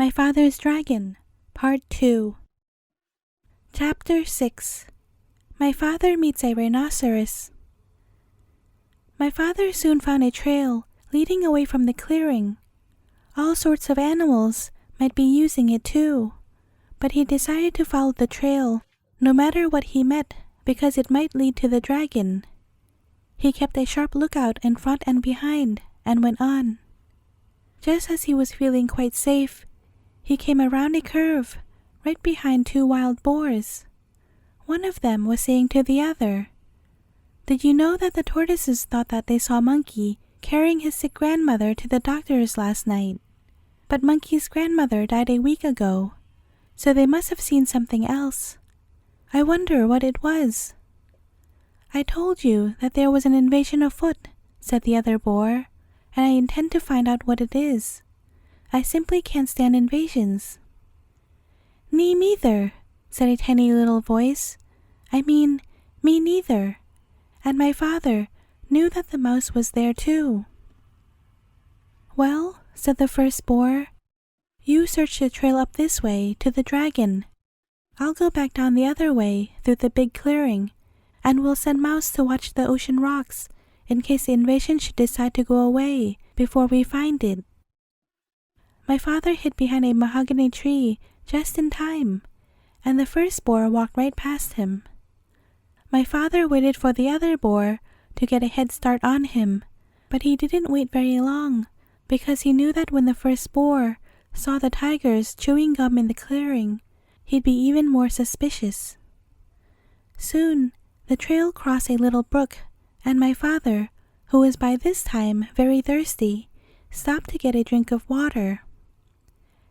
My Father's Dragon, Part 2. Chapter 6. My Father Meets a Rhinoceros. My father soon found a trail leading away from the clearing. All sorts of animals might be using it too, but he decided to follow the trail no matter what he met because it might lead to the dragon. He kept a sharp lookout in front and behind and went on. Just as he was feeling quite safe, he came around a curve right behind two wild boars. One of them was saying to the other, "Did you know that the tortoises thought that they saw Monkey carrying his sick grandmother to the doctor's last night? But Monkey's grandmother died a week ago, so they must have seen something else. I wonder what it was." "I told you that there was an invasion afoot," said the other boar, "and I intend to find out what it is. I simply can't stand invasions." "Me neither," said a tiny little voice. Me neither. And my father knew that the mouse was there too. "Well," said the first boar, "you search the trail up this way to the dragon. I'll go back down the other way through the big clearing, and we'll send Mouse to watch the ocean rocks in case the invasion should decide to go away before we find it." My father hid behind a mahogany tree just in time, and the first boar walked right past him. My father waited for the other boar to get a head start on him, but he didn't wait very long because he knew that when the first boar saw the tigers chewing gum in the clearing, he'd be even more suspicious. Soon the trail crossed a little brook, and my father, who was by this time very thirsty, stopped to get a drink of water.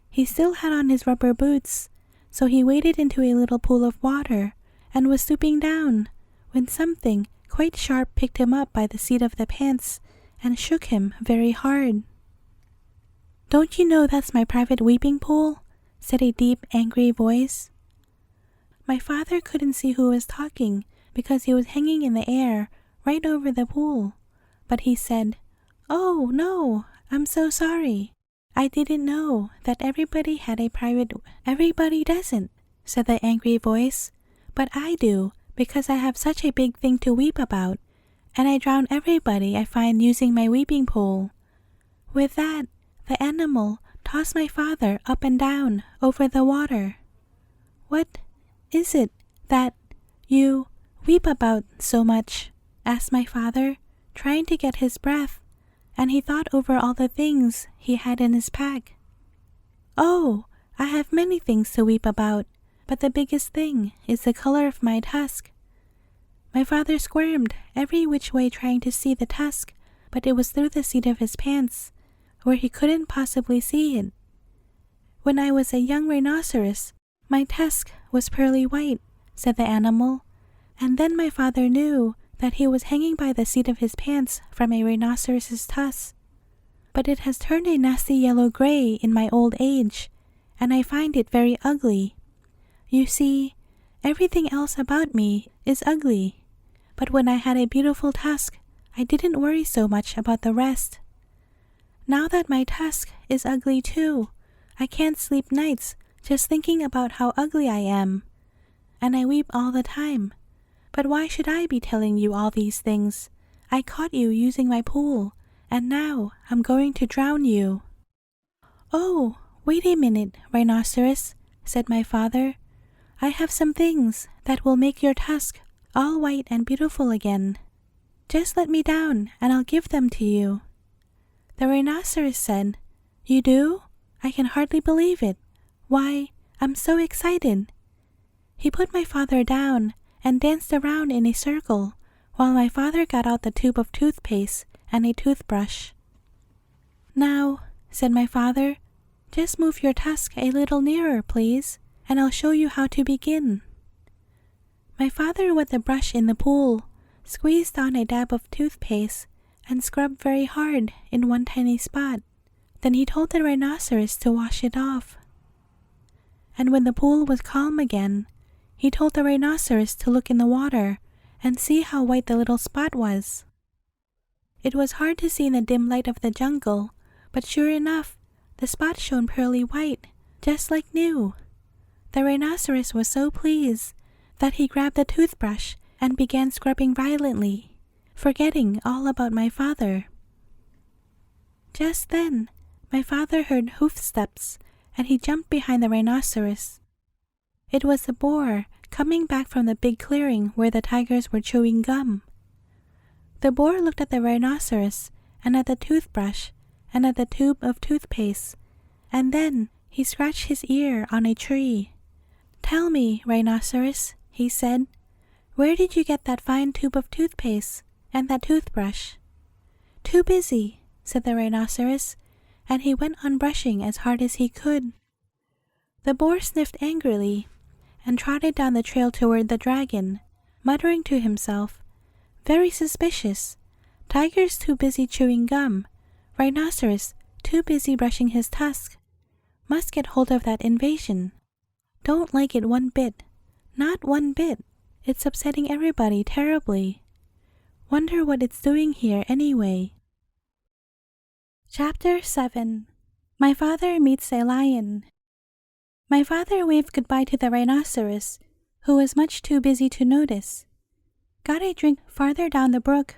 He still had on his rubber boots, so he waded into a little pool of water and was stooping down when something quite sharp picked him up by the seat of the pants and shook him very hard. "Don't you know that's my private weeping pool?" said a deep, angry voice. My father couldn't see who was talking because he was hanging in the air right over the pool, but he said, "Oh, no, I'm so sorry. I didn't know that everybody had a private—" "Everybody doesn't," said the angry voice, "but I do because I have such a big thing to weep about, and I drown everybody I find using my weeping pole." With that, the animal tossed my father up and down over the water. "What is it that you weep about so much?" asked my father, trying to get his breath, and he thought over all the things he had in his pack. "Oh, I have many things to weep about, but the biggest thing is the color of my tusk." My father squirmed every which way trying to see the tusk, but it was through the seat of his pants, where he couldn't possibly see it. "When I was a young rhinoceros, my tusk was pearly white," said the animal, and then my father knew that he was hanging by the seat of his pants from a rhinoceros's tusk. "But it has turned a nasty yellow-gray in my old age, and I find it very ugly. You see, everything else about me is ugly, but when I had a beautiful tusk, I didn't worry so much about the rest. Now that my tusk is ugly too, I can't sleep nights just thinking about how ugly I am, and I weep all the time. But why should I be telling you all these things? I caught you using my pool, and now I'm going to drown you." "Oh, wait a minute, Rhinoceros," said my father. "I have some things that will make your tusk all white and beautiful again. Just let me down and I'll give them to you." The rhinoceros said, "You do? I can hardly believe it. Why, I'm so excited." He put my father down and danced around in a circle while my father got out the tube of toothpaste and a toothbrush. "Now," said my father, "just move your tusk a little nearer, please, and I'll show you how to begin." My father wet the brush in the pool, squeezed on a dab of toothpaste, and scrubbed very hard in one tiny spot. Then he told the rhinoceros to wash it off. And when the pool was calm again, he told the rhinoceros to look in the water and see how white the little spot was. It was hard to see in the dim light of the jungle, but sure enough, the spot shone pearly white, just like new. The rhinoceros was so pleased that he grabbed the toothbrush and began scrubbing violently, forgetting all about my father. Just then, my father heard hoofsteps, and he jumped behind the rhinoceros. It was the boar coming back from the big clearing where the tigers were chewing gum. The boar looked at the rhinoceros and at the toothbrush and at the tube of toothpaste, and then he scratched his ear on a tree. "Tell me, rhinoceros," he said, "where did you get that fine tube of toothpaste and that toothbrush?" "Too busy," said the rhinoceros, and he went on brushing as hard as he could. The boar sniffed angrily and trotted down the trail toward the dragon, muttering to himself, "Very suspicious. Tiger's too busy chewing gum. Rhinoceros too busy brushing his tusk. Must get hold of that invasion. Don't like it one bit. Not one bit. It's upsetting everybody terribly. Wonder what it's doing here anyway." Chapter 7. My Father Meets a Lion. My father waved goodbye to the rhinoceros, who was much too busy to notice, got a drink farther down the brook,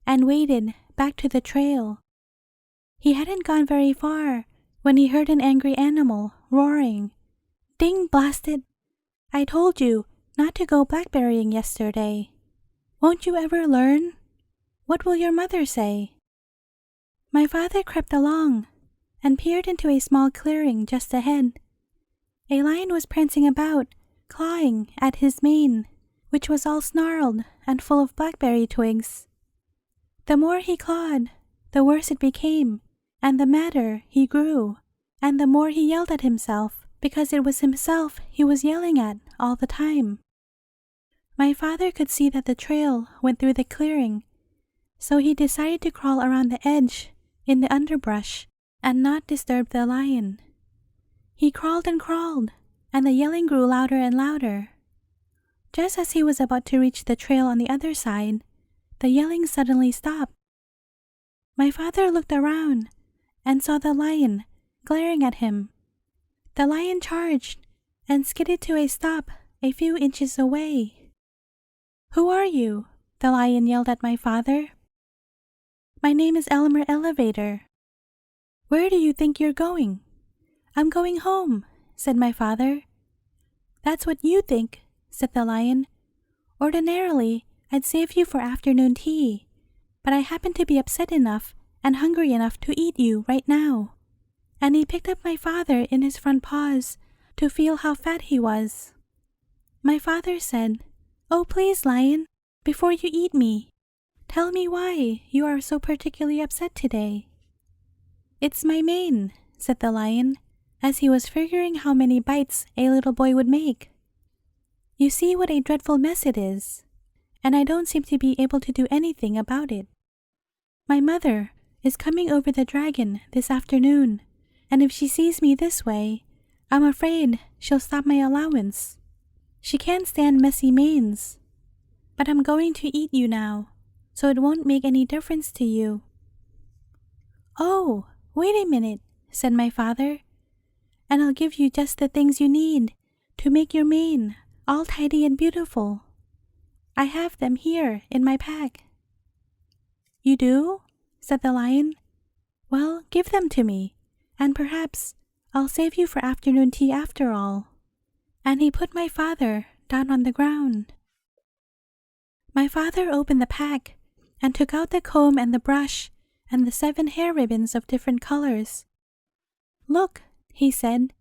and waded back to the trail. He hadn't gone very far when he heard an angry animal roaring. "Ding blasted! I told you not to go blackberrying yesterday. Won't you ever learn? What will your mother say?" My father crept along and peered into a small clearing just ahead. A lion was prancing about, clawing at his mane, which was all snarled and full of blackberry twigs. The more he clawed, the worse it became, and the madder he grew, and the more he yelled at himself, because it was himself he was yelling at all the time. My father could see that the trail went through the clearing, so he decided to crawl around the edge in the underbrush and not disturb the lion. He crawled, and the yelling grew louder and louder. Just as he was about to reach the trail on the other side, the yelling suddenly stopped. My father looked around and saw the lion glaring at him. The lion charged and skidded to a stop a few inches away. "Who are you?" the lion yelled at my father. "My name is Elmer Elevator." "Where do you think you're going?" "I'm going home," said my father. "That's what you think," said the lion. "Ordinarily, I'd save you for afternoon tea, but I happen to be upset enough and hungry enough to eat you right now." And he picked up my father in his front paws to feel how fat he was. My father said, "Oh, please, lion, before you eat me, tell me why you are so particularly upset today." "It's my mane," said the lion, as he was figuring how many bites a little boy would make. "You see what a dreadful mess it is, and I don't seem to be able to do anything about it. My mother is coming over the dragon this afternoon, and if she sees me this way, I'm afraid she'll stop my allowance. She can't stand messy manes. But I'm going to eat you now, so it won't make any difference to you." "Oh, wait a minute," said my father, "and I'll give you just the things you need to make your mane all tidy and beautiful. I have them here in my pack." "You do?" said the lion. "Well, give them to me, and perhaps I'll save you for afternoon tea after all." And he put my father down on the ground. My father opened the pack and took out the comb and the brush and the 7 hair ribbons of different colors. "Look," he said,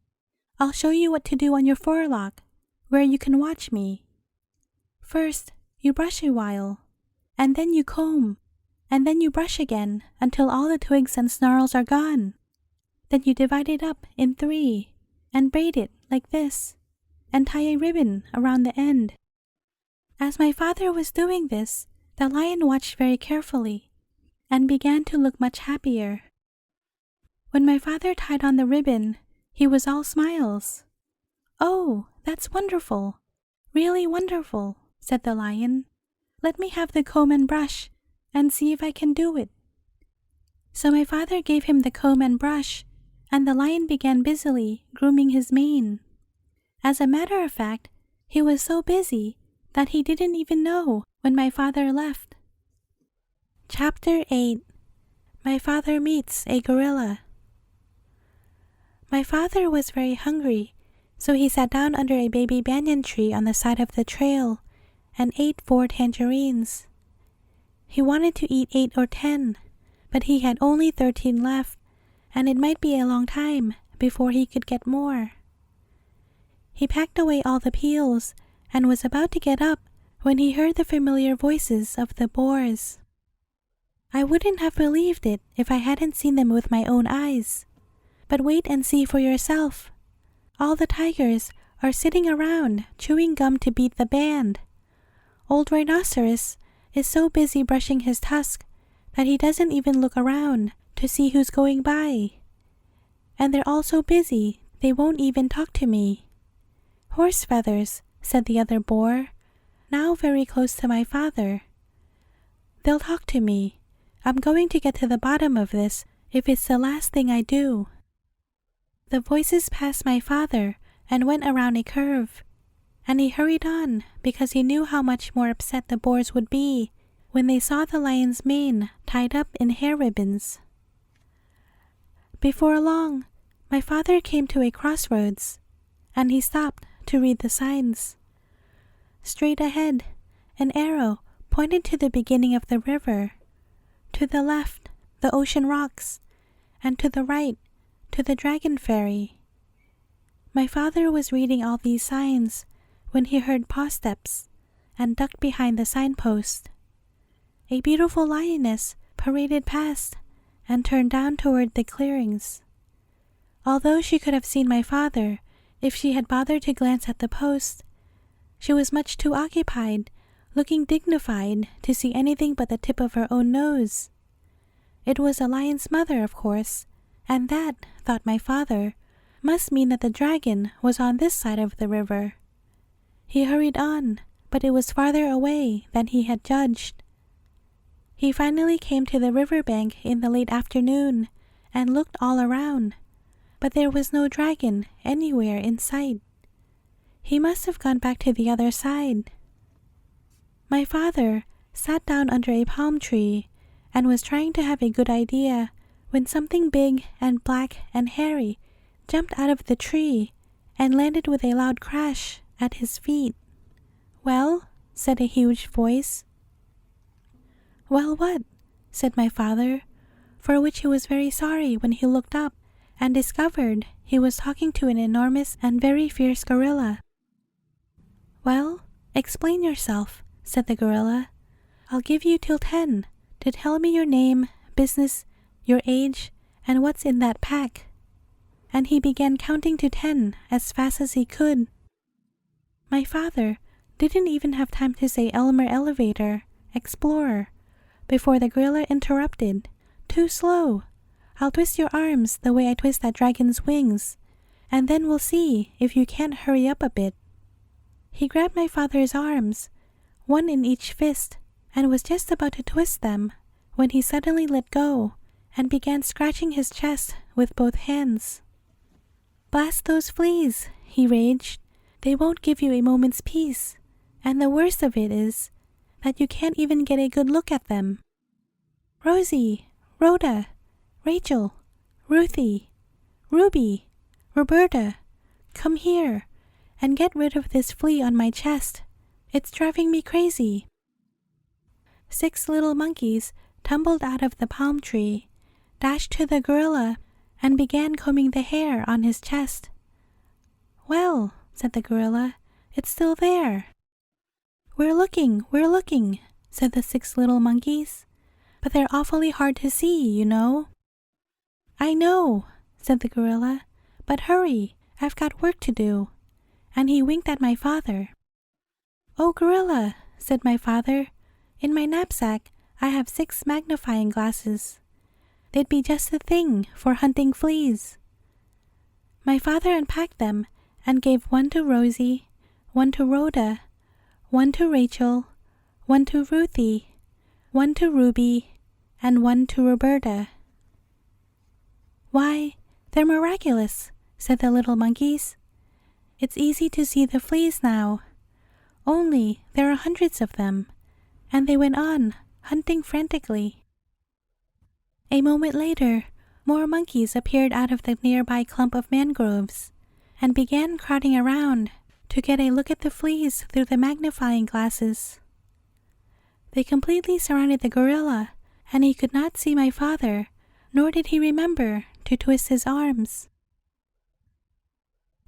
"I'll show you what to do on your forelock, where you can watch me. First, you brush a while, and then you comb, and then you brush again until all the twigs and snarls are gone. Then you divide it up in 3 and braid it like this, and tie a ribbon around the end." As my father was doing this, the lion watched very carefully and began to look much happier. When my father tied on the ribbon, he was all smiles. "Oh, that's wonderful, really wonderful," said the lion. "Let me have the comb and brush and see if I can do it." So my father gave him the comb and brush, and the lion began busily grooming his mane. As a matter of fact, he was so busy that he didn't even know when my father left. Chapter 8. My father meets a gorilla. My father was very hungry, so he sat down under a baby banyan tree on the side of the trail and ate 4 tangerines. He wanted to eat 8 or 10, but he had only 13 left, and it might be a long time before he could get more. He packed away all the peels and was about to get up when he heard the familiar voices of the boars. I wouldn't have believed it if I hadn't seen them with my own eyes. But wait and see for yourself. All the tigers are sitting around chewing gum to beat the band. Old Rhinoceros is so busy brushing his tusk that he doesn't even look around to see who's going by. And they're all so busy they won't even talk to me. Horse feathers, said the other boar, now very close to my father. They'll talk to me. I'm going to get to the bottom of this if it's the last thing I do. The voices passed my father and went around a curve, and he hurried on because he knew how much more upset the boars would be when they saw the lion's mane tied up in hair ribbons. Before long, my father came to a crossroads, and he stopped to read the signs. Straight ahead, an arrow pointed to the beginning of the river. To the left, the ocean rocks, and to the right, to the dragon ferry. My father was reading all these signs when he heard paw steps and ducked behind the signpost. A beautiful lioness paraded past and turned down toward the clearings. Although she could have seen my father if she had bothered to glance at the post, she was much too occupied, looking dignified, to see anything but the tip of her own nose. It was a lion's mother, of course, and that, thought my father, must mean that the dragon was on this side of the river. He hurried on, but it was farther away than he had judged. He finally came to the riverbank in the late afternoon and looked all around, but there was no dragon anywhere in sight. He must have gone back to the other side. My father sat down under a palm tree and was trying to have a good idea when something big and black and hairy jumped out of the tree and landed with a loud crash at his feet. "Well?" said a huge voice. "Well, what?" said my father, for which he was very sorry when he looked up and discovered he was talking to an enormous and very fierce gorilla. "Well, explain yourself," said the gorilla. "I'll give you till 10 to tell me your name, business, your age, and what's in that pack." And he began counting to 10 as fast as he could. My father didn't even have time to say Elmer Elevator, Explorer, before the gorilla interrupted. "Too slow. I'll twist your arms the way I twist that dragon's wings, and then we'll see if you can't hurry up a bit." He grabbed my father's arms, one in each fist, and was just about to twist them when he suddenly let go and began scratching his chest with both hands. "Blast those fleas," he raged. "They won't give you a moment's peace, and the worst of it is that you can't even get a good look at them. Rosie, Rhoda, Rachel, Ruthie, Ruby, Roberta, come here and get rid of this flea on my chest. It's driving me crazy." 6 little monkeys tumbled out of the palm tree, dashed to the gorilla, and began combing the hair on his chest. "Well," said the gorilla, "it's still there." We're looking," said the 6 little monkeys. "But they're awfully hard to see, you know." "I know," said the gorilla, "but hurry, I've got work to do." And he winked at my father. "Oh, gorilla," said my father, "in my knapsack I have 6 magnifying glasses. They'd be just the thing for hunting fleas." My father unpacked them and gave one to Rosie, one to Rhoda, one to Rachel, one to Ruthie, one to Ruby, and one to Roberta. "Why, "They're miraculous," said the little monkeys. "It's easy to see the fleas now. Only there are hundreds of them." And they went on, hunting frantically. A moment later, more monkeys appeared out of the nearby clump of mangroves and began crowding around to get a look at the fleas through the magnifying glasses. They completely surrounded the gorilla, and he could not see my father, nor did he remember to twist his arms.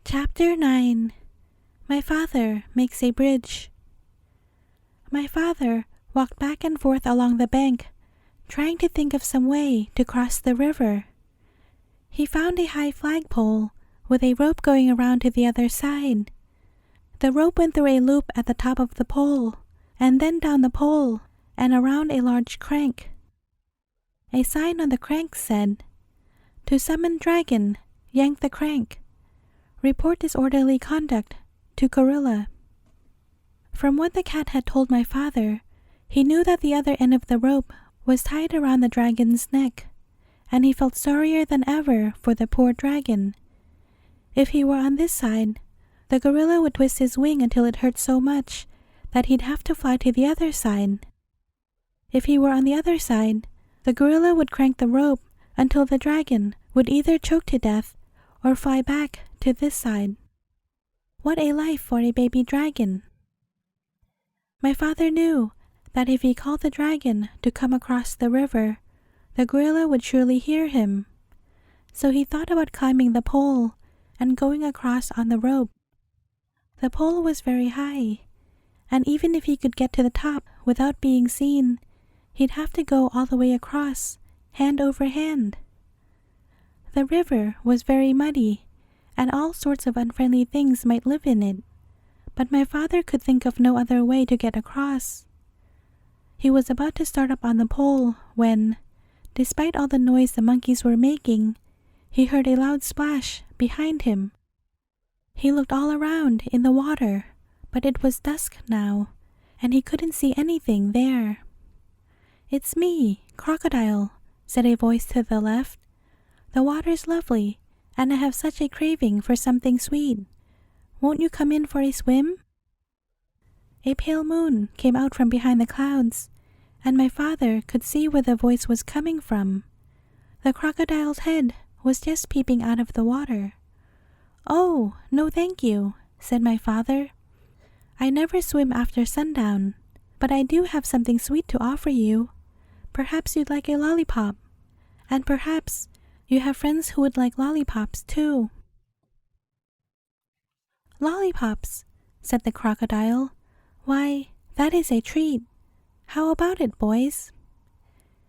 Chapter 9. My father makes a bridge. My father walked back and forth along the bank, trying to think of some way to cross the river. He found a high flagpole with a rope going around to the other side. The rope went through a loop at the top of the pole, and then down the pole and around a large crank. A sign on the crank said, "To summon dragon, yank the crank. Report disorderly conduct to gorilla." From what the cat had told my father, he knew that the other end of the rope was tied around the dragon's neck, and he felt sorrier than ever for the poor dragon. If he were on this side, the gorilla would twist his wing until it hurt so much that he'd have to fly to the other side. If he were on the other side, the gorilla would crank the rope until the dragon would either choke to death or fly back to this side. What a life for a baby dragon! My father knew that if he called the dragon to come across the river, the gorilla would surely hear him. So he thought about climbing the pole and going across on the rope. The pole was very high, and even if he could get to the top without being seen, he'd have to go all the way across, hand over hand. The river was very muddy, and all sorts of unfriendly things might live in it, but my father could think of no other way to get across. He was about to start up on the pole when, despite all the noise the monkeys were making, he heard a loud splash behind him. He looked all around in the water, but it was dusk now, and he couldn't see anything there. "It's me, Crocodile," said a voice to the left. "The water's lovely, and I have such a craving for something sweet. Won't you come in for a swim?" A pale moon came out from behind the clouds, and my father could see where the voice was coming from. The crocodile's head was just peeping out of the water. "Oh, no thank you," said my father. "I never swim after sundown, but I do have something sweet to offer you. Perhaps you'd like a lollipop, and perhaps you have friends who would like lollipops too." "Lollipops," said the crocodile. "Why, that is a treat. How about it, boys?"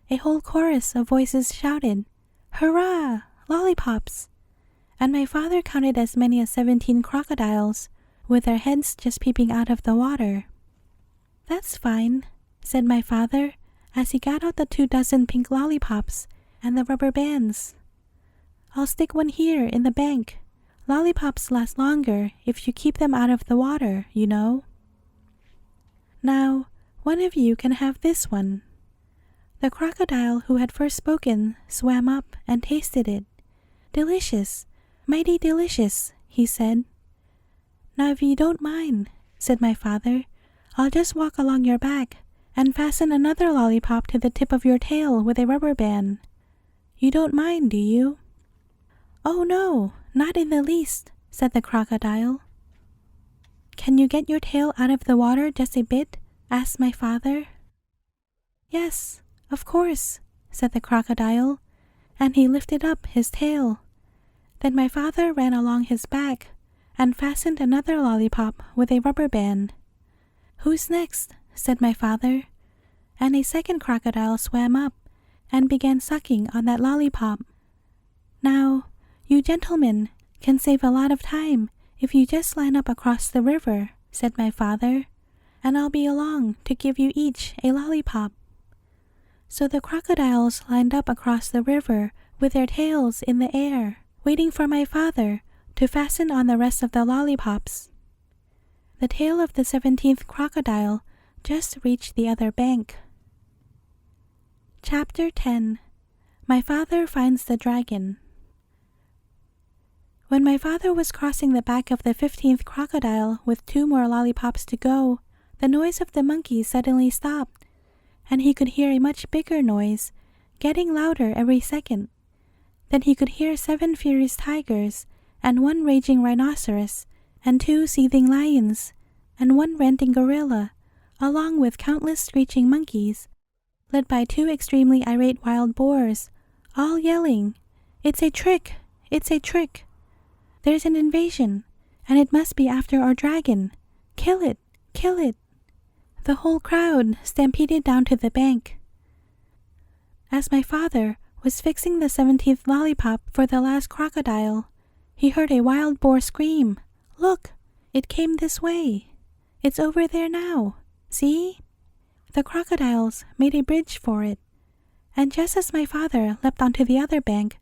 A whole chorus of voices shouted, "Hurrah! Lollipops!" And my father counted as many as 17 crocodiles, with their heads just peeping out of the water. "That's fine," said my father, as he got out the 24 pink lollipops and the rubber bands. "I'll stick one here in the bank. Lollipops last longer if you keep them out of the water, you know. Now, one of you can have this one." The crocodile who had first spoken swam up and tasted it. "Delicious, mighty delicious," he said. "Now if you don't mind," said my father, "I'll just walk along your back and fasten another lollipop to the tip of your tail with a rubber band. You don't mind, do you?" "Oh no, not in the least," said the crocodile. "Can you get your tail out of the water just a bit?" asked my father. "Yes, of course," said the crocodile, and he lifted up his tail. Then my father ran along his back and fastened another lollipop with a rubber band. "Who's next?" said my father, and a second crocodile swam up and began sucking on that lollipop. "Now, you gentlemen can save a lot of time if you just line up across the river," said my father, "and I'll be along to give you each a lollipop." So the crocodiles lined up across the river with their tails in the air, waiting for my father to fasten on the rest of the lollipops. The tail of the 17th crocodile just reached the other bank. Chapter 10. My father finds the dragon. When my father was crossing the back of the 15th crocodile with 2 more lollipops to go, the noise of the monkeys suddenly stopped, and he could hear a much bigger noise, getting louder every second. Then he could hear 7 furious tigers, and 1 raging rhinoceros, and 2 seething lions, and 1 ranting gorilla, along with countless screeching monkeys, led by 2 extremely irate wild boars, all yelling, "It's a trick! It's a trick! There's an invasion, and it must be after our dragon! Kill it! Kill it!" The whole crowd stampeded down to the bank. As my father was fixing the 17th lollipop for the last crocodile, he heard a wild boar scream, "Look! It came this way! It's over there now! See?" The crocodiles made a bridge for it, and just as my father leapt onto the other bank,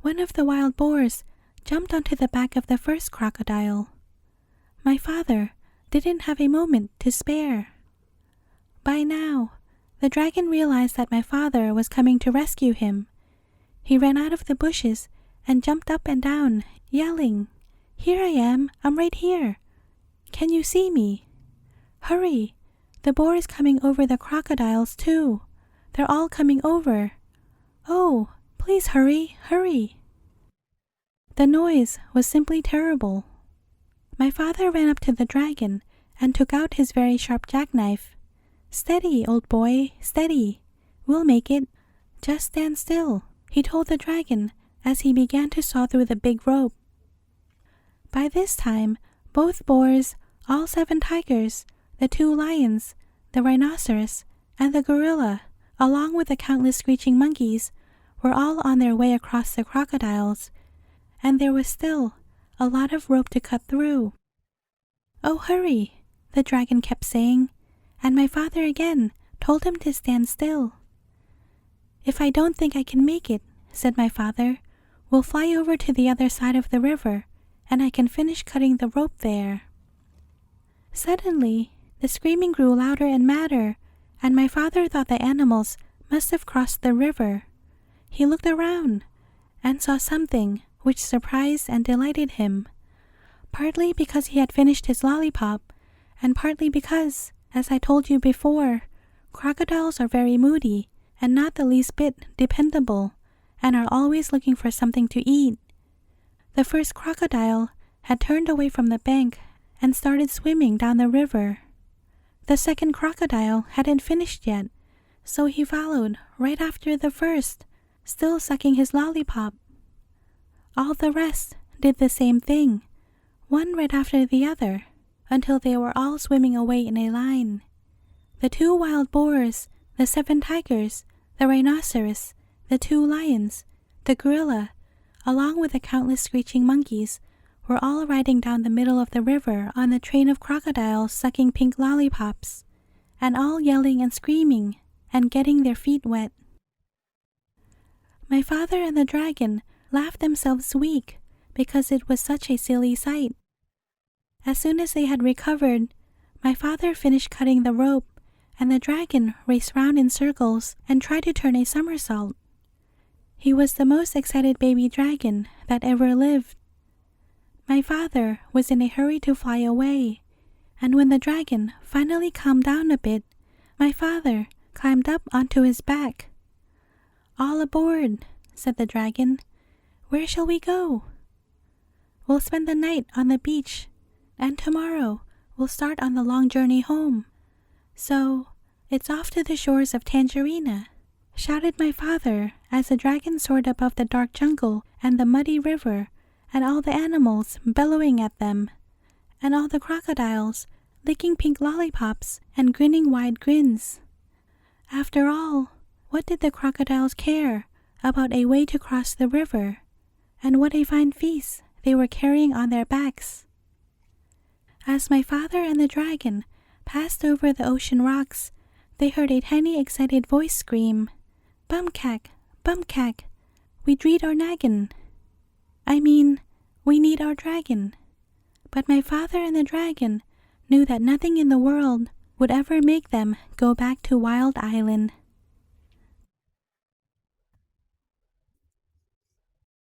one of the wild boars jumped onto the back of the first crocodile. My father didn't have a moment to spare. By now, the dragon realized that my father was coming to rescue him. He ran out of the bushes and jumped up and down, yelling, "Here I am! I'm right here! Can you see me? Hurry! The boar is coming over the crocodiles too! They're all coming over! Oh, please hurry, hurry!" The noise was simply terrible. My father ran up to the dragon and took out his very sharp jackknife. "Steady, old boy, steady! We'll make it! Just stand still," he told the dragon as he began to saw through the big rope. By this time, both boars, all 7 tigers, the 2 lions, the rhinoceros, and the gorilla, along with the countless screeching monkeys, were all on their way across the crocodiles, and there was still a lot of rope to cut through. "Oh, hurry," the dragon kept saying, and my father again told him to stand still. "If I don't think I can make it," said my father, "we'll fly over to the other side of the river, and I can finish cutting the rope there." Suddenly, the screaming grew louder and madder, and my father thought the animals must have crossed the river. He looked around and saw something which surprised and delighted him, partly because he had finished his lollipop, and partly because, as I told you before, crocodiles are very moody and not the least bit dependable, and are always looking for something to eat. The first crocodile had turned away from the bank and started swimming down the river. The second crocodile hadn't finished yet, so he followed right after the first, still sucking his lollipop. All the rest did the same thing, one right after the other, until they were all swimming away in a line. The 2 wild boars, the 7 tigers, the rhinoceros, the 2 lions, the gorilla, along with the countless screeching monkeys, were all riding down the middle of the river on the train of crocodiles sucking pink lollipops, and all yelling and screaming and getting their feet wet. My father and the dragon laughed themselves weak because it was such a silly sight. As soon as they had recovered, my father finished cutting the rope, and the dragon raced round in circles and tried to turn a somersault. He was the most excited baby dragon that ever lived. My father was in a hurry to fly away, and when the dragon finally calmed down a bit, my father climbed up onto his back. "All aboard," said the dragon. "Where shall we go?" "We'll spend the night on the beach, and tomorrow we'll start on the long journey home. So, it's off to the shores of Tangerina," shouted my father as the dragon soared above the dark jungle and the muddy river, and all the animals bellowing at them, and all the crocodiles licking pink lollipops and grinning wide grins. After all, what did the crocodiles care about a way to cross the river, and what a fine feast they were carrying on their backs. As my father and the dragon passed over the ocean rocks, they heard a tiny excited voice scream, "Bumcack, bumcack, we dreed our naggin." I mean, we need our dragon. But my father and the dragon knew that nothing in the world would ever make them go back to Wild Island.